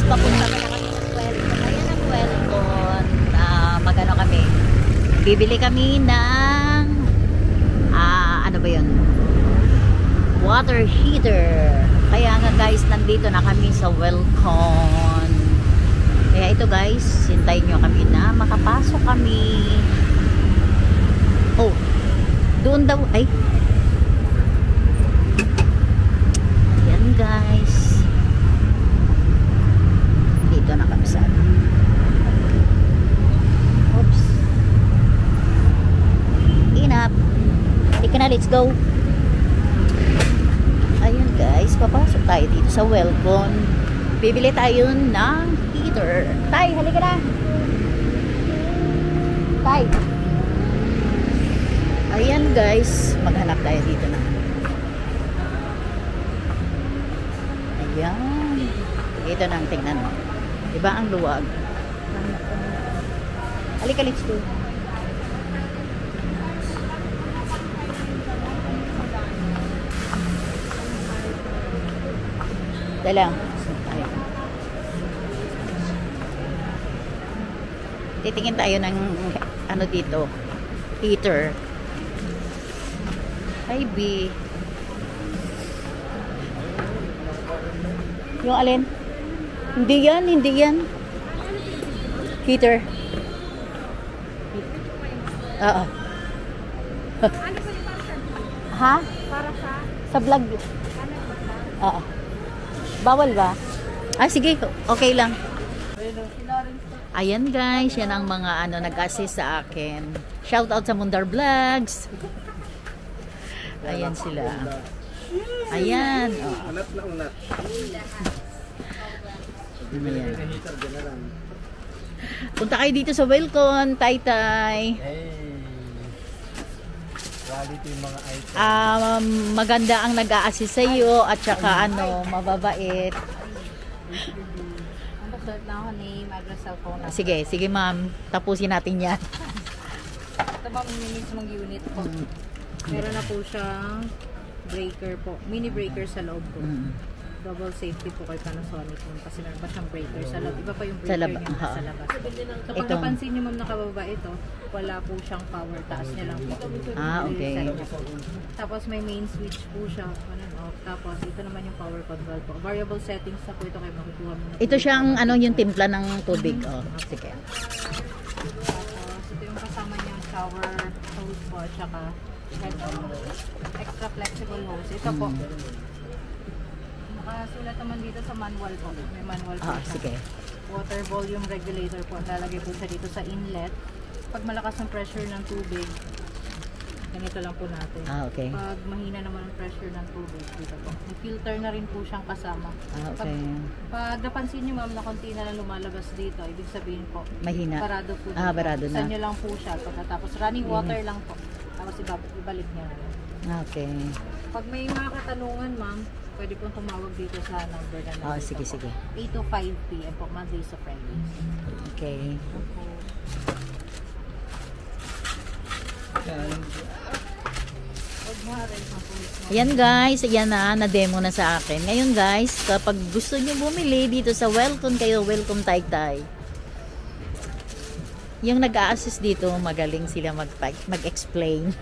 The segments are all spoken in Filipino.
papunta na kami sa Welcon. Ayan ang Welcon. Magano kami. Bibili kami ng ano ba yun? Water heater. Kaya nga guys, nandito na kami sa Welcon. Kaya ito guys, hintayin nyo kami na makapasok kami. Oh, doon daw. Ay. Yan guys. Dito na kami sa oops. Inap. Ika na, let's go. Ayun guys, papasok tayo dito sa Welcon. Bibili tayo ng heater. Tay, halika na. Tay. Ayan guys, maghanap tayo dito na. Ayan. Ito na ang tingnan mo. Diba ang luwag? Halika, let's go. Dala. Ayan. Titingin tayo ng ano dito, heater. Hi B. Yung alin? Hindi yan, hindi yan. Heater. Oo. Ha? Para Sa vlog. Oo. Bawal ba? Ah, sige. Okay lang. Ayan guys, yan ang mga nag-assist sa akin. Shout out sa Mundar Vlogs. Ayan sila. Ayan. Oh. Ayan. Punta kayo dito sa Welcon, Tay-Tay. Quality mga items. Maganda ang nag-a-assist sa iyo at saka mababait. Nag-start na ako ni Microsoft phone. Sige, sige ma'am. Tapusin natin yan. Ito ba mismong unit po? Meron na po siyang breaker po. Mini breaker sa loob po. Double safety po kay Panasonic kasi meron pa siyang breaker sa loob. Iba pa yung breaker niya sa labas. Kapag napansin niyo ma'am nakababa ito, wala po siyang power. Taas niya lang po. Ah, okay. Tapos may main switch po siya. On and off. Tapos ito naman yung power control po. Variable settings na po ito kayo makukuha mo na. Ito siyang yung timpla ng tubig. Oh, sige. Tapos ito yung kasama niyang shower hose po at saka extra flexible hose. Ito po. Nakasulat naman dito sa manual po. May manual po siya. Sige. Water volume regulator po. Lalagay po siya dito sa inlet. Pag malakas ang pressure ng tubig, ganito lang po natin. Okay. Pag mahina naman ang pressure ng tubig, dito po. May filter na rin po siyang kasama. Okay. Pag napansin niyo ma'am na konti na lang lumalabas dito, ibig sabihin po, Mahina. barado po dito. Barado na. Sa inyo lang po siya. Pagkatapos running water lang po. Tapos ibalik niya na lang. Okay. Pag may mga katanungan ma'am, pwede pong tumawag dito sa number na Oh, sige, sige. 8 to 5 p.m. po, Monday sa Friday. Okay. Ayan guys, ayan na-demo na sa akin. Ngayon guys, kapag gusto nyo bumili dito sa Welcon kayo, Welcome Tay-Tay. Yung nag-a-assist dito, magaling sila mag-explain.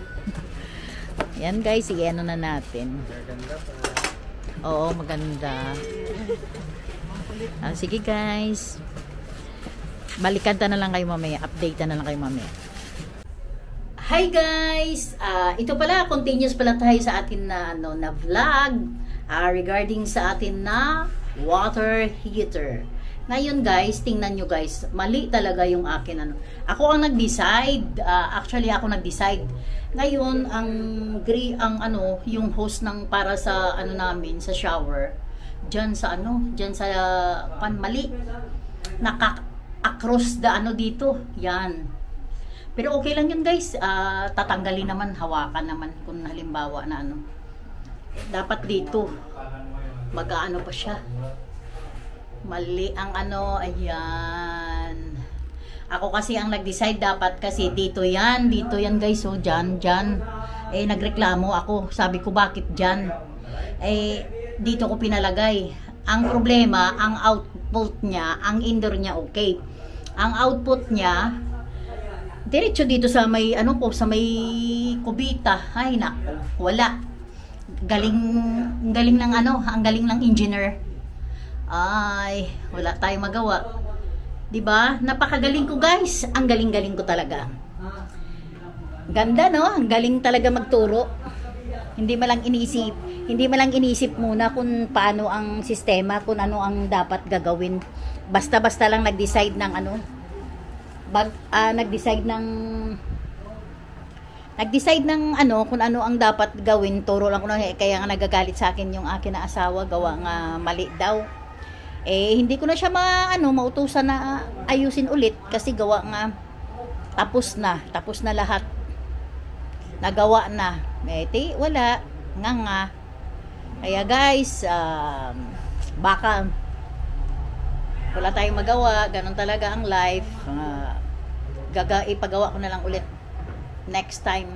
Ayan guys, i-ano na natin. Oo, maganda. Sige guys. Balikan na lang kayo mamaya. Update na lang kayo mamaya. Hi guys! Ito pala, continuous pala tayo sa atin na, na vlog regarding sa atin na water heater. Ngayon guys, tingnan nyo guys, mali talaga yung akin. Ako ang nag-decide. Actually, ako nag-decide. Ngayon, yung host ng para sa namin, sa shower, dyan sa mali. Across the dito. Yan. Pero okay lang yun guys, tatanggalin naman, hawakan naman kung halimbawa na dapat dito, mag-aano pa siya. Mali ang ayan. Ako kasi ang nag-decide dapat kasi dito yan guys, so dyan. Nagreklamo ako, sabi ko bakit dyan? Dito ko pinalagay. Ang problema, ang output niya, ang indoor niya okay. Ang output niya, diretso dito sa may, ano po, sa may kubita. Ay, nako, wala. Galing ng ano, ang galing ng engineer. Ay, wala tayong magawa. 'Di ba? Napakagaling ko, guys. Ang galing-galing ko talaga. Ganda, no? Ang galing talaga magturo. Hindi mo lang iniisip muna kung paano ang sistema, kung ano ang dapat gagawin. Basta-basta lang nag-decide ng ano, nag-decide ng ano, kung ano ang dapat gawin. Turo lang ko na, kaya nga nagagalit sa akin yung akin na asawa, gawa nga mali daw. Hindi ko na siya mautusan na ayusin ulit kasi gawa nga tapos na lahat. Nagawa na. Wala. Nga. Kaya guys, baka wala tayong magawa. Ganon talaga ang life. Ipagawa ko na lang ulit next time.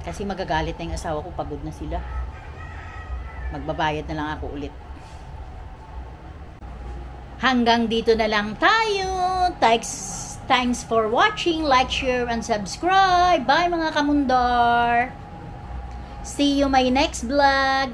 Kasi magagalit na yung asawa ko, pagod na sila. Magbabayad na lang ako ulit. Hanggang dito na lang tayo. Thanks for watching. Like, share, and subscribe. Bye mga kamundar. See you my next vlog.